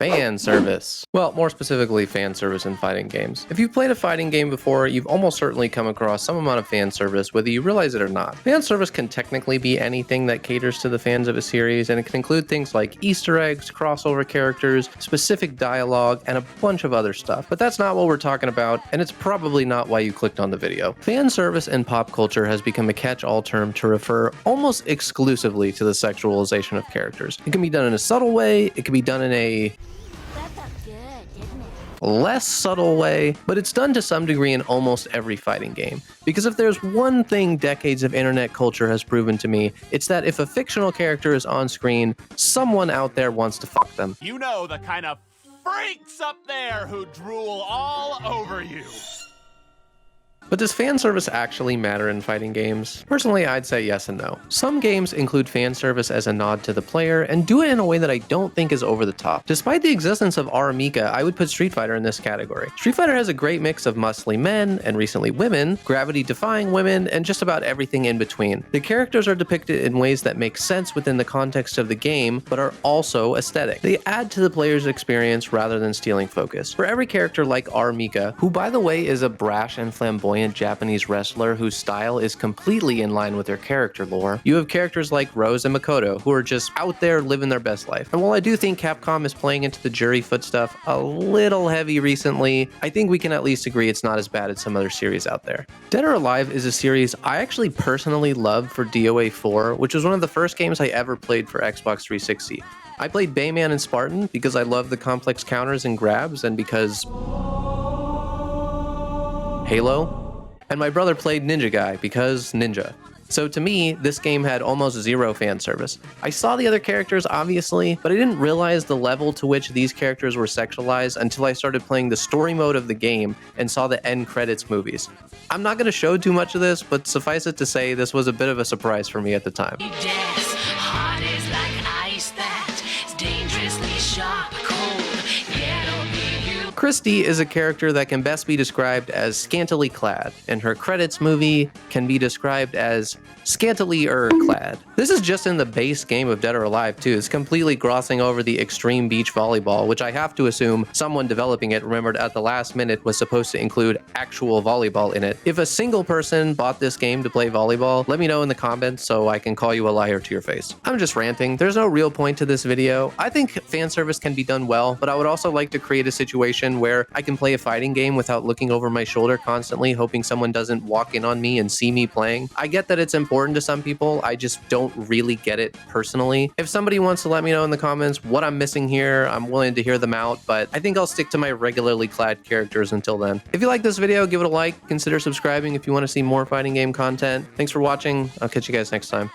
Fan service. Well, more specifically, fan service in fighting games. If you've played a fighting game before, you've almost certainly come across some amount of fan service, whether you realize it or not. Fan service can technically be anything that caters to the fans of a series, and it can include things like Easter eggs, crossover characters, specific dialogue, and a bunch of other stuff. But that's not what we're talking about, and it's probably not why you clicked on the video. Fan service in pop culture has become a catch-all term to refer almost exclusively to the sexualization of characters. It can be done in a subtle way, it can be done in a less subtle way, but it's done to some degree in almost every fighting game. Because if there's one thing decades of internet culture has proven to me, it's that if a fictional character is on screen, someone out there wants to fuck them. You know, the kind of freaks up there who drool all over you. But does fan service actually matter in fighting games? Personally, I'd say yes and no. Some games include fan service as a nod to the player and do it in a way that I don't think is over the top. Despite the existence of Mika, I would put Street Fighter in this category. Street Fighter has a great mix of muscly men, and recently women, gravity-defying women, and just about everything in between. The characters are depicted in ways that make sense within the context of the game, but are also aesthetic. They add to the player's experience rather than stealing focus. For every character like Mika, who by the way is a brash and flamboyant Japanese wrestler whose style is completely in line with their character lore, you have characters like Rose and Makoto who are just out there living their best life. And while I do think Capcom is playing into the jury foot stuff a little heavy recently, I think we can at least agree it's not as bad as some other series out there. Dead or Alive is a series I actually personally loved for DOA 4, which was one of the first games I ever played for Xbox 360. I played Bayman and Spartan because I love the complex counters and grabs, and because Halo. And my brother played Ninja Guy because Ninja. So to me, this game had almost zero fan service. I saw the other characters, obviously, but I didn't realize the level to which these characters were sexualized until I started playing the story mode of the game and saw the end credits movies. I'm not going to show too much of this, but suffice it to say, this was a bit of a surprise for me at the time. Christy is a character that can best be described as scantily clad, and her credits movie can be described as scantily-er clad. This is just in the base game of Dead or Alive too. It's completely glossing over the extreme beach volleyball, which I have to assume someone developing it remembered at the last minute was supposed to include actual volleyball in it. If a single person bought this game to play volleyball, let me know in the comments so I can call you a liar to your face. I'm just ranting. There's no real point to this video. I think fan service can be done well, but I would also like to create a situation where I can play a fighting game without looking over my shoulder constantly, hoping someone doesn't walk in on me and see me playing. I get that it's important to some people, I just don't really get it personally. If somebody wants to let me know in the comments what I'm missing here, I'm willing to hear them out, but I think I'll stick to my regularly clad characters until then. If you like this video, give it a like, consider subscribing if you want to see more fighting game content. Thanks for watching, I'll catch you guys next time.